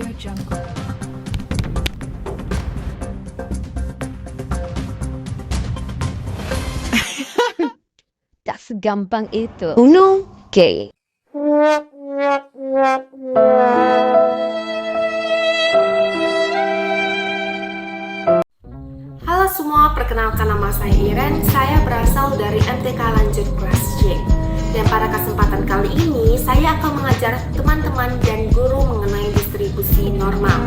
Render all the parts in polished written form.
AudioJungle. Tak segampang itu. Uno, K. Halo semua, perkenalkan nama saya Iren. Saya berasal dari MTK Lanjut Kelas C. Dan pada kesempatan kali ini, saya akan mengajar teman-teman dan guru mengenai distribusi normal.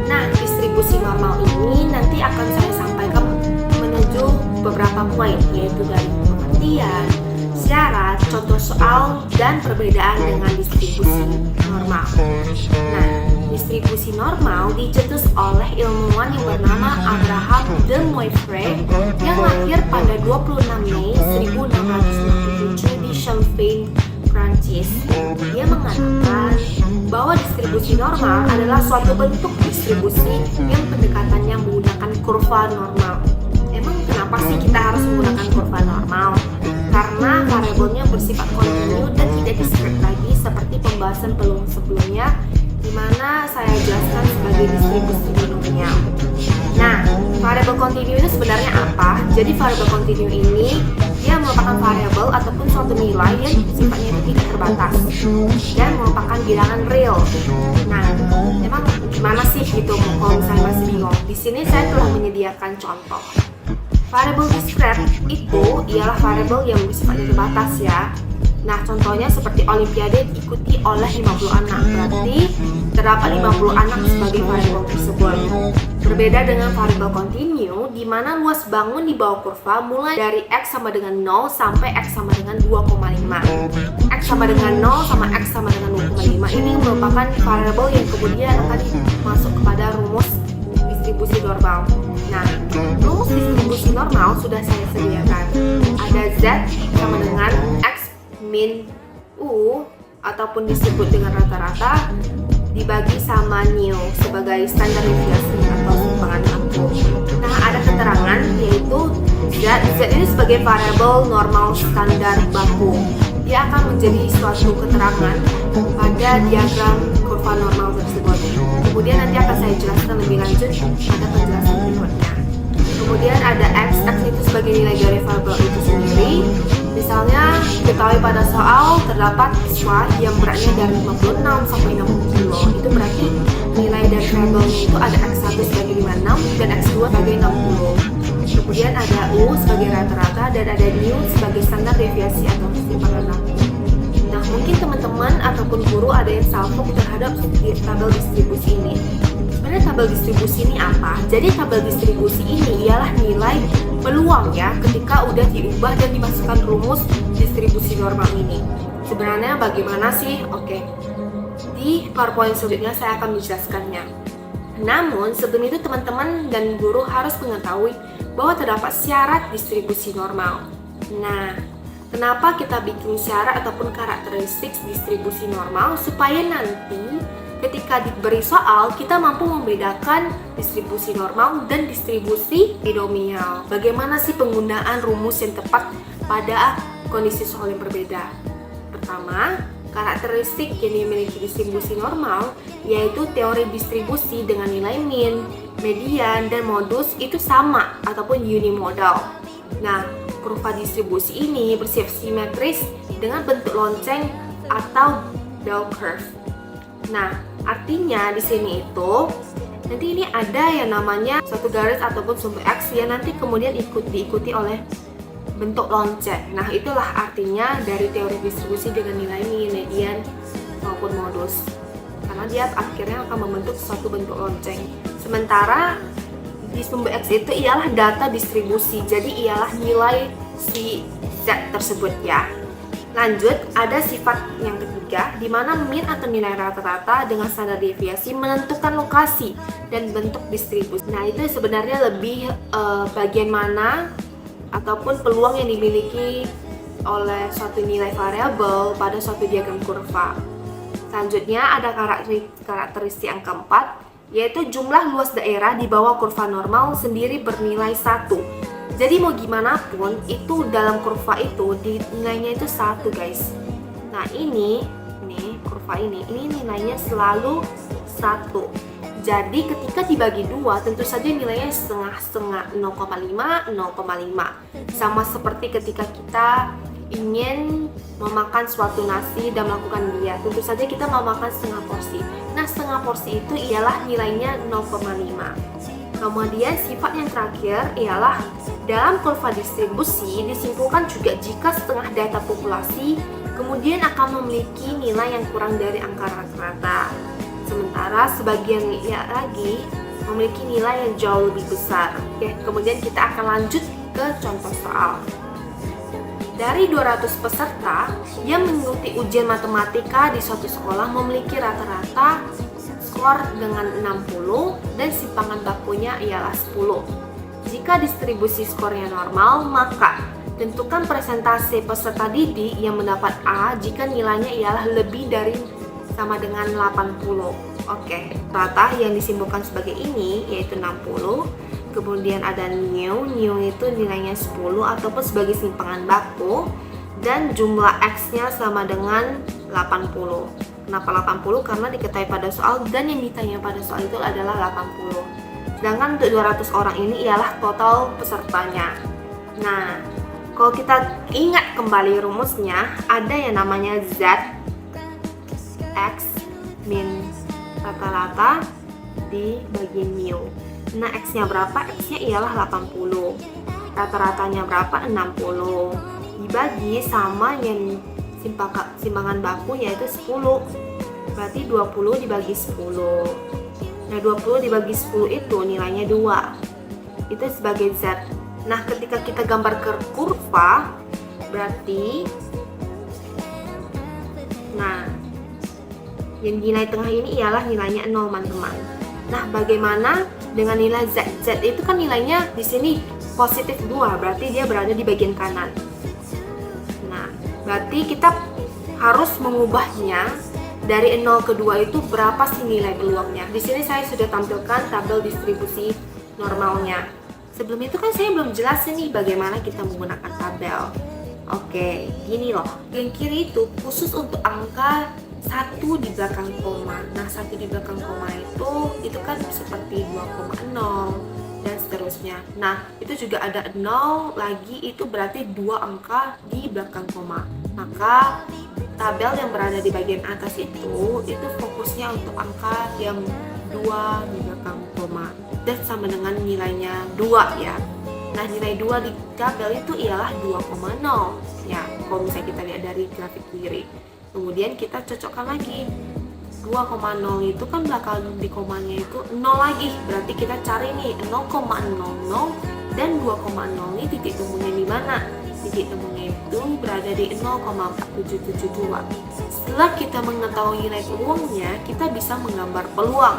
Nah, distribusi normal ini nanti akan saya sampaikan menuju beberapa poin, yaitu dari pengertian, syarat, contoh soal, dan perbedaan dengan distribusi normal. Nah, distribusi normal dicetus oleh ilmuwan yang bernama Abraham de Moivre yang lahir pada 26 Mei 1667 di Champagne, Prancis. Dia mengatakan bahwa distribusi normal adalah suatu bentuk distribusi yang pendekatannya menggunakan kurva normal. Emang kenapa sih kita harus menggunakan kurva normal? Karena variabelnya bersifat kontinu dan tidak discrete lagi seperti pembahasan sebelumnya, di mana saya jelaskan sebagai distribusi binomial. Nah, variabel kontinu itu sebenarnya apa? Jadi variabel kontinu ini dia merupakan variabel ataupun suatu nilai yang sifatnya itu tidak terbatas dan merupakan bilangan real. Nah, emang gimana sih gitu kalau misalnya masih bingung? Di sini saya telah menyediakan contoh. Variabel discrete itu ialah variabel yang bersifat terbatas ya. Nah, contohnya seperti olimpiade diikuti oleh 50 anak, berarti terdapat 50 anak sebagai variabel tersebut. Berbeda dengan variabel kontinu, di mana luas bangun di bawah kurva mulai dari X sama dengan 0 sampai X sama dengan 2,5. X sama dengan 0 sama X sama dengan 2,5 ini merupakan variabel yang kemudian akan masuk kepada rumus distribusi normal. Nah, rumus distribusi normal sudah saya sediakan. Ada Z sama dengan X min U ataupun disebut dengan rata-rata dibagi sama nu sebagai standar deviasi atau simpangan ampuh. Nah, ada keterangan yaitu Z ini sebagai variabel normal standar baku. Dia akan menjadi suatu keterangan pada diagram kurva normal tersebut. Kemudian nanti akan saya jelaskan lebih lanjut pada penjelasan berikutnya. Kemudian ada X itu sebagai nilai dari variabel itu sendiri. Misalnya, diketahui pada soal terdapat siswa yang beratnya dari 56 sampai 60 kilo. Itu berarti nilai dari variabelnya itu ada X1 sebagai 56 dan X2 sebagai 60. Kemudian ada U sebagai rata-rata dan ada nu sebagai standar deviasi atau simpangan ampuh. Nah, mungkin teman-teman ataupun guru ada yang salfok terhadap tabel distribusi ini. Sebenarnya tabel distribusi ini apa? Jadi tabel distribusi ini ialah nilai peluang ya ketika udah diubah dan dimasukkan rumus distribusi normal ini. Sebenarnya bagaimana sih? Oke, di PowerPoint selanjutnya saya akan menjelaskannya. Namun sebelum itu teman-teman dan guru harus mengetahui bahwa terdapat syarat distribusi normal. Nah, kenapa kita bikin syarat ataupun karakteristik distribusi normal? Supaya nanti ketika diberi soal, kita mampu membedakan distribusi normal dan distribusi binomial. Bagaimana sih penggunaan rumus yang tepat pada kondisi soal yang berbeda? Pertama, karakteristik yang dimiliki distribusi normal yaitu teori distribusi dengan nilai min, median, dan modus itu sama ataupun unimodal. Nah, kurva distribusi ini bersifat simetris dengan bentuk lonceng atau bell curve. Nah, artinya di sini itu nanti ini ada yang namanya satu garis ataupun sumber X yang nanti kemudian diikuti oleh bentuk lonceng. Nah, itulah artinya dari teori distribusi dengan nilai min, median maupun modus. Karena dia akhirnya akan membentuk suatu bentuk lonceng. Sementara di sumber X itu ialah data distribusi. Jadi ialah nilai si Z tersebut ya. Lanjut, ada sifat yang ketiga, di mana min atau nilai rata-rata dengan standar deviasi menentukan lokasi dan bentuk distribusi. Nah, itu sebenarnya lebih bagian mana ataupun peluang yang dimiliki oleh suatu nilai variabel pada suatu diagram kurva. Selanjutnya ada karakteristik yang keempat, yaitu jumlah luas daerah di bawah kurva normal sendiri bernilai 1. Jadi mau gimana pun itu dalam kurva itu nilainya itu 1 guys. Nah ini kurva ini nilainya selalu 1 1. Jadi ketika dibagi 2 tentu saja nilainya setengah-setengah, 0,5, 0,5. Sama seperti ketika kita ingin memakan suatu nasi dan melakukan diet, tentu saja kita memakan setengah porsi. Nah, setengah porsi itu ialah nilainya 0,5. Kemudian sifat yang terakhir ialah dalam kurva distribusi disimpulkan juga jika setengah data populasi kemudian akan memiliki nilai yang kurang dari angka rata-rata. Sementara sebagian lagi memiliki nilai yang jauh lebih besar. Oke, kemudian kita akan lanjut ke contoh soal. Dari 200 peserta yang mengikuti ujian matematika di suatu sekolah memiliki rata-rata skor dengan 60 dan simpangan bakunya ialah 10. Jika distribusi skornya normal, maka tentukan persentase peserta didik yang mendapat A jika nilainya ialah lebih dari sama dengan 80. Oke, rata yang disimpulkan sebagai ini yaitu 60. Kemudian ada new itu nilainya 10 ataupun sebagai simpangan baku, dan jumlah X-nya sama dengan 80. Kenapa 80? Karena diketahui pada soal dan yang ditanya pada soal itu adalah 80. Sedangkan untuk 200 orang ini ialah total pesertanya. Nah, kalau kita ingat kembali rumusnya, ada yang namanya Z X min rata-rata dibagi mu. Nah, X-nya berapa? X-nya ialah 80. Rata-ratanya berapa? 60. Dibagi sama yang simpangan baku yaitu 10. Berarti 20 dibagi 10. Nah, 20 dibagi 10 itu nilainya 2. Itu sebagai Z. Nah, ketika kita gambar ke kurva, berarti yang nilai tengah ini ialah nilainya 0, teman-teman. Nah, bagaimana dengan nilai Z? Z itu kan nilainya di sini positif 2, berarti dia berada di bagian kanan. Nah, berarti kita harus mengubahnya dari 0 ke 2 itu berapa sih nilai peluangnya. Di sini saya sudah tampilkan tabel distribusi normalnya. Sebelum itu kan saya belum jelasin nih bagaimana kita menggunakan tabel. Oke, gini loh. Yang kiri itu khusus untuk angka 1 di belakang koma. Nah, 1 di belakang koma itu kan seperti 2,0 dan seterusnya. Nah, itu juga ada 0 lagi, itu berarti 2 angka di belakang koma. Maka tabel yang berada di bagian atas itu fokusnya untuk angka yang 2 di belakang koma dan sama dengan nilainya 2 ya. Nah, nilai 2 di tabel itu ialah 2,0 ya, kalau misalnya kita lihat dari grafik kiri. Kemudian kita cocokkan lagi 2,0 itu kan belakang di komanya itu 0 lagi, berarti kita cari nih 0,00 dan 2,0 ini titik temunya di mana? Titik temunya itu berada di 0,4772. Setelah kita mengetahui nilai peluangnya, kita bisa menggambar peluang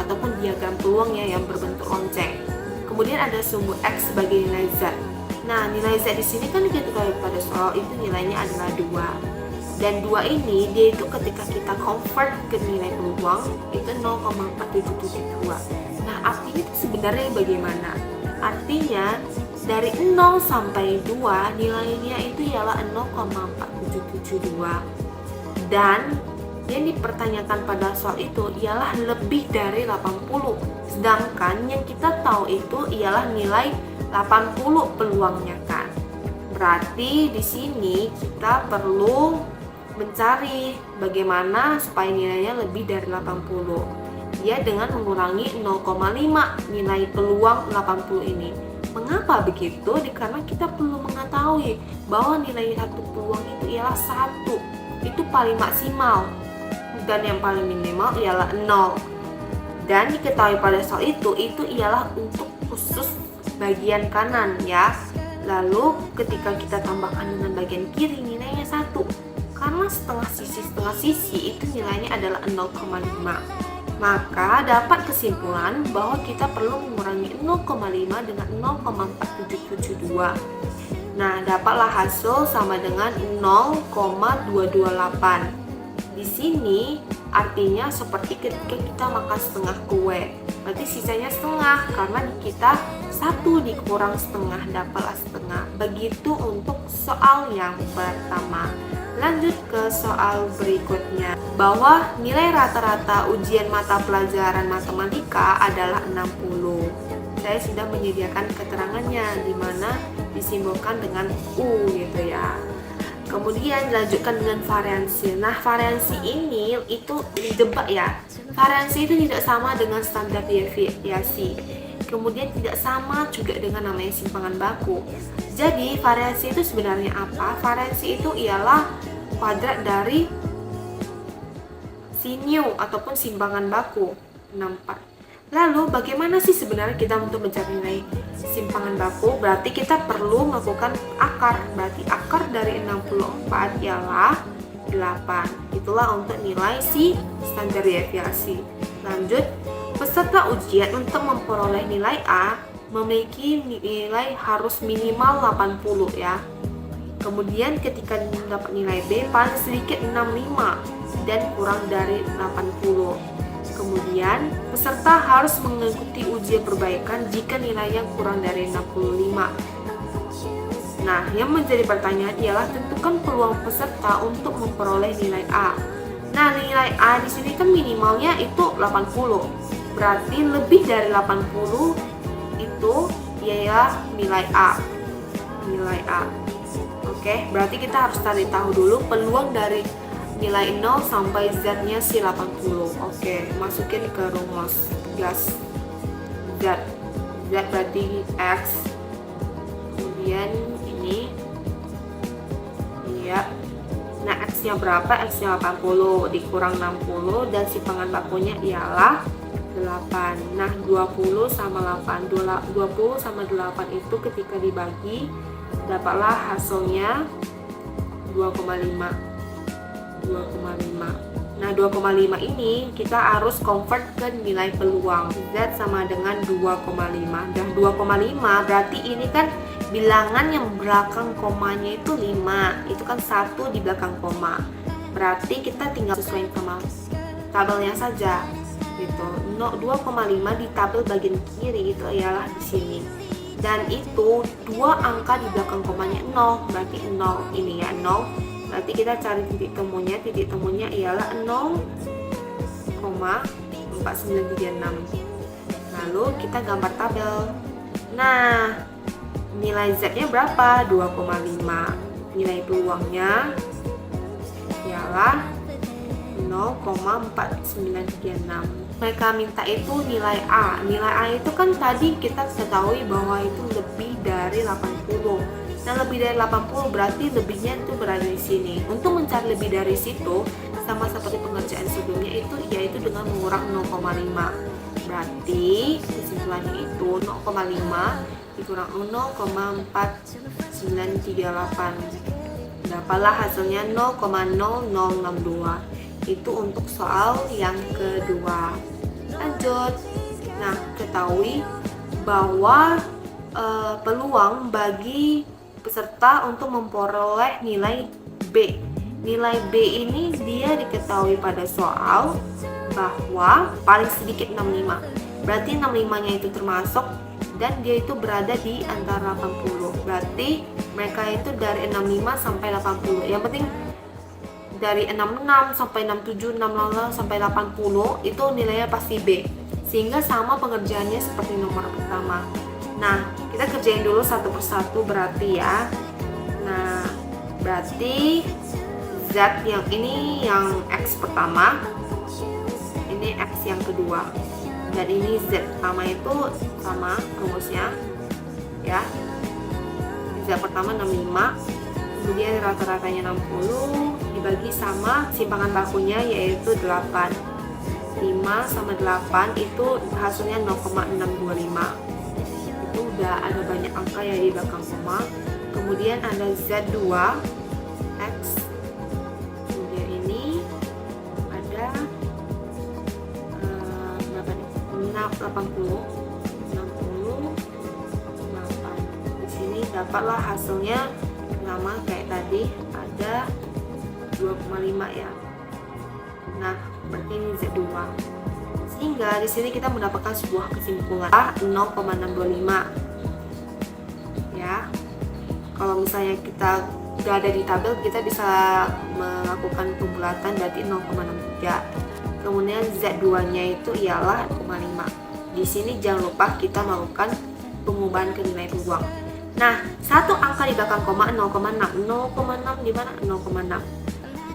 ataupun diagram peluangnya yang berbentuk lonceng. Kemudian ada sumbu X sebagai nilai Z. Nah, nilai Z di sini kan kita tahu pada soal itu nilainya adalah 2. Dan 2 ini dia itu ketika kita convert ke nilai peluang itu 0,4772. Nah, artinya itu sebenarnya bagaimana? Artinya dari 0 sampai 2 nilainya itu ialah 0,4772. Dan yang dipertanyakan pada soal itu ialah lebih dari 80. Sedangkan yang kita tahu itu ialah nilai 80 peluangnya kan. Berarti di sini kita perlu mencari bagaimana supaya nilainya lebih dari 80. Ya, dengan mengurangi 0,5 nilai peluang 80 ini. Mengapa begitu? Karena kita perlu mengetahui bahwa nilai satu peluang itu ialah 1. Itu paling maksimal. Dan yang paling minimal ialah 0. Dan diketahui pada soal itu ialah untuk khusus bagian kanan ya. Lalu ketika kita tambahkan dengan bagian kiri nilainya 1. Karena setengah sisi itu nilainya adalah 0,5. Maka dapat kesimpulan bahwa kita perlu mengurangi 0,5 dengan 0,4772. Nah, dapatlah hasil sama dengan 0,228. Di sini artinya seperti ketika kita makan setengah kue. Berarti sisanya setengah karena kita 1 dikurang setengah dapatlah setengah. Begitu untuk soal yang pertama. Lanjut ke soal berikutnya. bahwa nilai rata-rata ujian mata pelajaran matematika adalah 60. Saya sudah menyediakan keterangannya di mana disimbolkan dengan U gitu ya. Kemudian dilanjutkan dengan variansi. Nah, variansi ini itu dijebak ya. Variansi itu tidak sama dengan standar deviasi. Kemudian tidak sama juga dengan namanya simpangan baku. Jadi, variansi itu sebenarnya apa? Variansi itu ialah kuadrat dari sinyu ataupun simpangan baku 64. Lalu bagaimana sih sebenarnya kita untuk mencari nilai simpangan baku? Berarti kita perlu melakukan akar. Berarti akar dari 64 ialah 8. Itulah untuk nilai si standar deviasi. Lanjut, peserta ujian untuk memperoleh nilai A memiliki nilai harus minimal 80 ya. Kemudian ketika dapat nilai B paling sedikit 65 dan kurang dari 80. Kemudian peserta harus mengikuti ujian perbaikan jika nilainya kurang dari 65. Nah, yang menjadi pertanyaan ialah tentukan peluang peserta untuk memperoleh nilai A. Nah, nilai A di sini kan minimalnya itu 80. Berarti lebih dari 80 itu ialah nilai A. Nilai A. Oke, berarti kita harus cari tahu dulu peluang dari nilai 0 sampai Z-nya si 80. Oke, masukin ke rumus gas. Z berarti X. Kemudian ini ya. Nah, X-nya berapa? X-nya 80 dikurang 60 dan simpangan bakunya ialah 8. Nah, 20 sama 8. 20 sama 8 itu ketika dibagi dapatlah hasilnya 2,5. Nah, 2,5 ini kita harus convert ke nilai peluang. Z sama dengan 2,5. Dan 2,5 berarti ini kan bilangan yang belakang komanya itu 5. Itu kan 1 di belakang koma. Berarti kita tinggal sesuaikan sama tabelnya saja. Gitu. 2,5 di tabel bagian kiri itu ialah di sini. Dan itu 2 angka di belakang komanya 0. Berarti 0 ini ya, 0. Berarti kita cari titik temunya. Titik temunya ialah 0,4936. Lalu kita gambar tabel. Nah, nilai Z-nya berapa? 2,5. Nilai peluangnya ialah 0,4936. Mereka minta itu nilai A. Nilai A itu kan tadi kita ketahui bahwa itu lebih dari 80. Nah, lebih dari 80 berarti lebihnya itu berada di sini. Untuk mencari lebih dari situ, sama seperti pengerjaan sebelumnya itu, yaitu dengan mengurang 0,5. Berarti kesimpulannya itu 0,5 dikurang 0,4938. Dapatlah hasilnya 0,0062. Itu untuk soal yang kedua. Lanjut. Nah, ketahui bahwa peluang bagi peserta untuk memperoleh nilai B. Nilai B ini dia diketahui pada soal bahwa paling sedikit 65. Berarti 65-nya itu termasuk dan dia itu berada di antara 80. Berarti mereka itu dari 65 sampai 80. Yang penting dari 66 sampai 67, 68 sampai 80 itu nilainya pasti B. Sehingga sama pengerjaannya seperti nomor pertama. Nah, kita kerjain dulu satu persatu berarti ya. Nah, berarti Z yang ini yang X pertama, ini X yang kedua. Dan ini Z pertama itu sama rumusnya ya. Z pertama 65, kemudian rata-ratanya 60 dibagi sama simpangan bakunya yaitu 8. 5 sama 8 itu hasilnya 0,625. Itu udah ada banyak angka ya di belakang koma. Kemudian ada Z2 X. Kemudian ini ada berapa nih? 80 68. Di sini dapatlah hasilnya sama kayak tadi, ada 2,5 ya. Nah, berarti ini Z2. Sehingga di sini kita mendapatkan sebuah kesimpulan 0,625. Ya. Kalau misalnya kita udah ada di tabel, kita bisa melakukan pembulatan, berarti 0,63. Kemudian Z2 nya itu ialah 0,5. Di sini jangan lupa kita melakukan pengubahan ke nilai peluang. Nah, satu angka di belakang koma 0,6. 0,6 di mana? 0,6.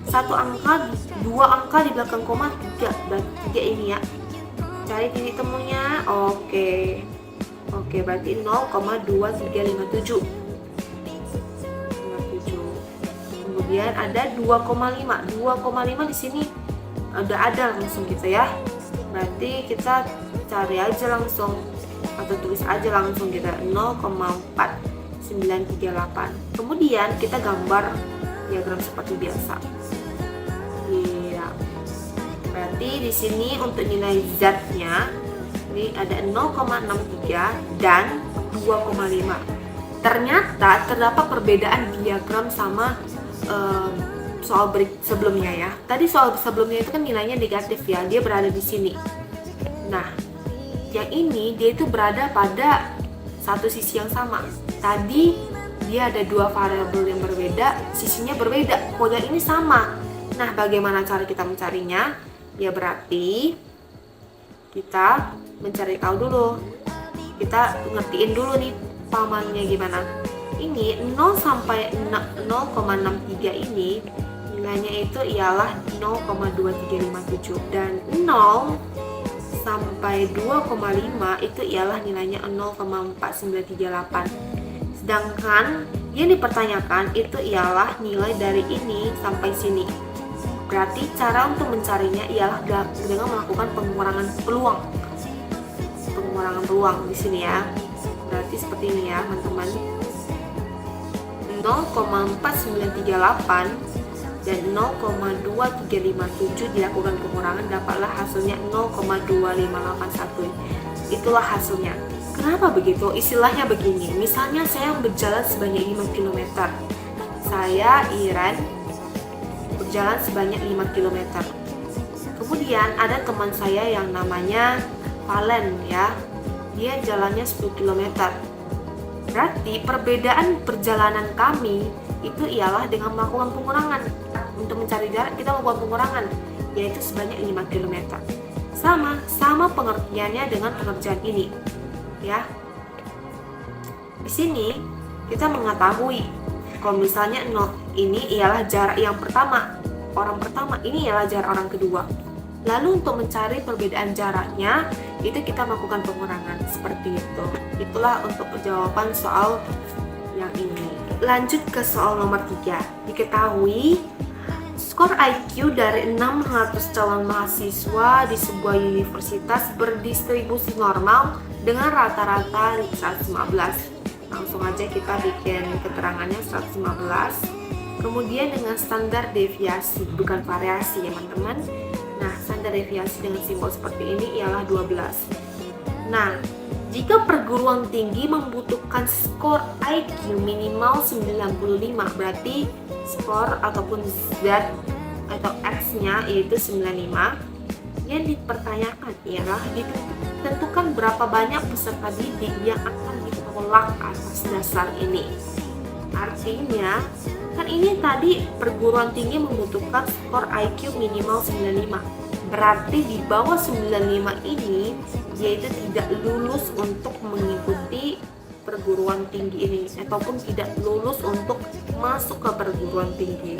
Satu angka, dua angka di belakang koma 3. Berarti 3 ini ya. Cari titik temunya. Oke, berarti 0,2357. Kemudian ada 2,5. 2,5 di sini udah ada langsung gitu ya. Berarti kita cari aja langsung atau tulis aja langsung kita 0,4938. Kemudian kita gambar diagram seperti biasa. Iya. Berarti di sini untuk nilai Z-nya ini ada 0,63 dan 2,5. Ternyata terdapat perbedaan diagram sama soal sebelumnya ya. Tadi soal sebelumnya itu kan nilainya negatif ya, dia berada di sini. Nah, yang ini dia itu berada pada satu sisi yang sama. Tadi dia ada dua variabel yang berbeda, sisinya berbeda. Kok yang ini sama. Nah, bagaimana cara kita mencarinya? Ya berarti kita mencari tahu dulu. Kita ngertiin dulu nih pamannya gimana. Ini 0 sampai 0,63 ini nilainya itu ialah 0,2357 dan 0 sampai 2,5 itu ialah nilainya 0,4938. Sedangkan yang dipertanyakan itu ialah nilai dari ini sampai sini. Berarti cara untuk mencarinya ialah dengan melakukan pengurangan peluang. Pengurangan peluang di sini ya. Berarti seperti ini ya, teman-teman. 0,4938 dan 0,2357 dilakukan pengurangan, dapatlah hasilnya 0,2581. Itulah hasilnya. Kenapa begitu? Istilahnya begini. Misalnya saya berjalan sebanyak 5 km. Saya Iren berjalan sebanyak 5 km. Kemudian ada teman saya yang namanya Valen ya. Dia jalannya 10 km. Berarti perbedaan perjalanan kami itu ialah dengan melakukan pengurangan. Untuk mencari jarak kita melakukan pengurangan, yaitu sebanyak 5 km. Sama pengertiannya dengan pengerjaan ini. Ya. Di sini kita mengetahui kalau misalnya 0 ini ialah jarak yang pertama, orang pertama, ini ialah jarak orang kedua. Lalu untuk mencari perbedaan jaraknya, itu kita melakukan pengurangan seperti itu. Itulah untuk jawaban soal yang ini. Lanjut ke soal nomor 3. Diketahui skor IQ dari 600 calon mahasiswa di sebuah universitas berdistribusi normal dengan rata-rata 115. Langsung aja kita bikin keterangannya 115. Kemudian dengan standar deviasi, bukan variasi ya teman-teman. Nah, standar deviasi dengan simbol seperti ini ialah 12. Nah, jika perguruan tinggi membutuhkan skor IQ minimal 95, berarti skor ataupun Z atau X-nya yaitu 95. Yang dipertanyakan ialah ditentukan berapa banyak peserta didik yang akan ditolak atas dasar ini. Artinya, kan ini tadi perguruan tinggi membutuhkan skor IQ minimal 95. Berarti di bawah 95 ini dia itu tidak lulus untuk mengikuti perguruan tinggi ini ataupun tidak lulus untuk masuk ke perguruan tinggi.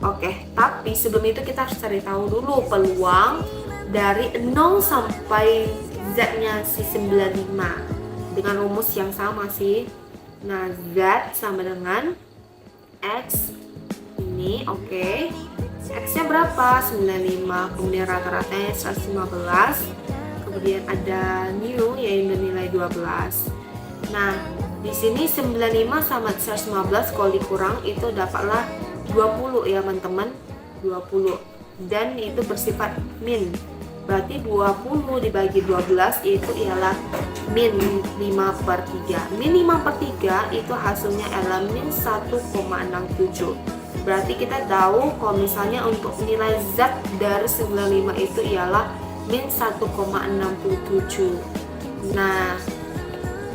Oke, tapi sebelum itu kita harus cari tahu dulu peluang dari 0 sampai Z-nya si 95 dengan rumus yang sama sih. Nah, Z sama dengan X ini, oke. X-nya berapa? 95, kemudian rata-ratanya 115, kemudian ada new yaitu nilai 12. Nah, di sini 95 sama 115 kalau dikurang itu dapatlah 20 ya teman-teman, 20. Dan itu bersifat min. Berarti 20 dibagi 12 itu ialah min 5/3. Min 5/3 itu hasilnya adalah min 1,67. Berarti kita tahu kalau misalnya untuk nilai Z dari 95 itu ialah min 1,67. Nah,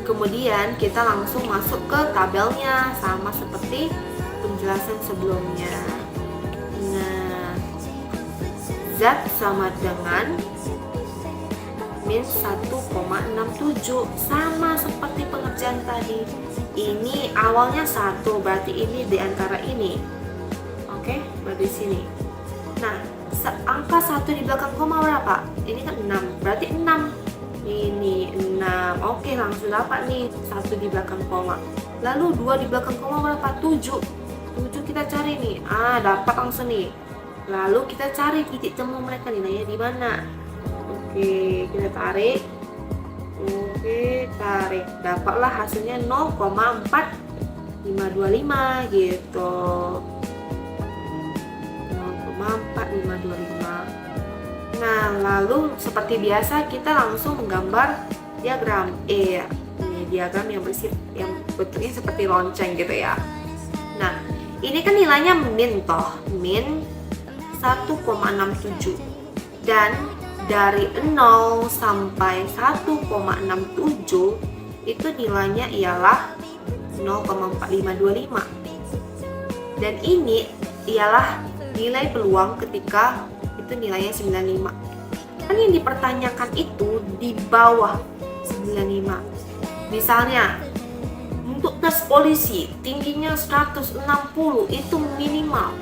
kemudian kita langsung masuk ke tabelnya sama seperti penjelasan sebelumnya. Nah, Z sama dengan min 1,67, sama seperti pengerjaan tadi. Ini awalnya 1, berarti ini di antara ini. Oke, berarti sini. Nah, angka 1 di belakang koma berapa? Ini kan 6, berarti 6. Ini 6. Oke, langsung dapat nih 1 di belakang koma. Lalu 2 di belakang koma berapa? 7. 7 kita cari nih. Dapat langsung nih. Lalu kita cari titik temu mereka, nilainya di mana? Oke, kita tarik. Oke, tarik. Dapatlah hasilnya 0,4525 gitu. 0,4525. Nah, lalu seperti biasa kita langsung menggambar diagram ya. Ini diagram yang bentuknya seperti lonceng gitu ya. Nah, ini kan nilainya min toh, min 1,67. Dan dari 0 sampai 1,67 itu nilainya ialah 0,4525. Dan ini ialah nilai peluang ketika itu nilainya 95. Kan yang dipertanyakan itu di bawah 95. Misalnya untuk tes polisi tingginya 160 itu minimal.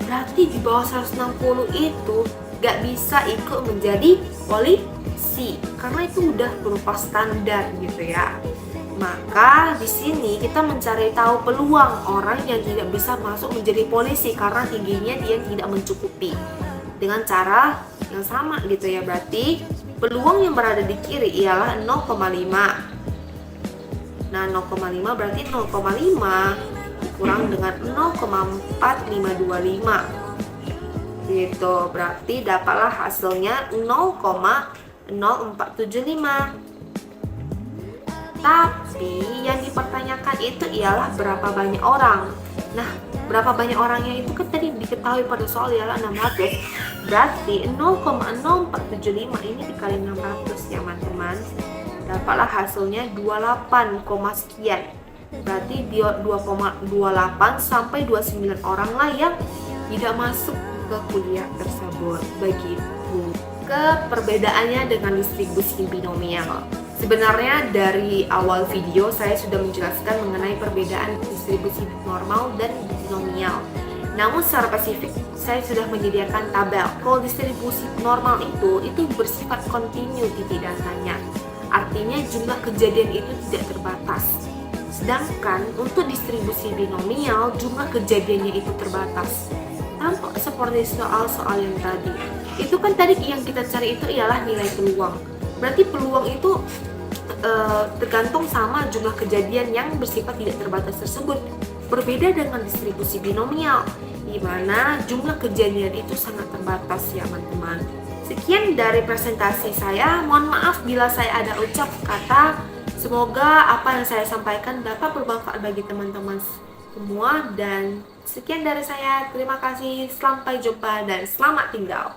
Berarti di bawah 160 itu gak bisa ikut menjadi polisi karena itu udah berupa standar gitu ya. Maka di sini kita mencari tahu peluang orang yang tidak bisa masuk menjadi polisi karena tingginya dia tidak mencukupi dengan cara yang sama gitu ya. Berarti peluang yang berada di kiri ialah 0,5. Nah, 0,5 berarti 0,5 kurang dengan 0,4525 gitu, berarti dapatlah hasilnya 0,0475. Tapi yang dipertanyakan itu ialah berapa banyak orang. Nah, berapa banyak orangnya itu kan tadi diketahui pada soal ialah 600. Berarti 0,0475 ini dikali 600 ya teman-teman. Dapatlah hasilnya 28, sekian. Berarti 2,28 sampai 29 orang lah yang tidak masuk ke kuliah tersebut. Begitu ke perbedaannya dengan distribusi binomial. Sebenarnya dari awal video saya sudah menjelaskan mengenai perbedaan distribusi normal dan binomial. Namun secara spesifik saya sudah menyediakan tabel. Kalau distribusi normal itu bersifat kontinu titik datanya. Artinya jumlah kejadian itu tidak terbatas. Sedangkan untuk distribusi binomial jumlah kejadiannya itu terbatas. Tampak seperti soal-soal yang tadi. Itu kan tadi yang kita cari itu ialah nilai peluang. Berarti peluang itu tergantung sama jumlah kejadian yang bersifat tidak terbatas tersebut. Berbeda dengan distribusi binomial, di mana jumlah kejadian itu sangat terbatas ya teman-teman. Sekian dari presentasi saya. Mohon maaf bila saya ada ucap kata. Semoga apa yang saya sampaikan dapat bermanfaat bagi teman-teman semua, dan sekian dari saya. Terima kasih, sampai jumpa dan selamat tinggal.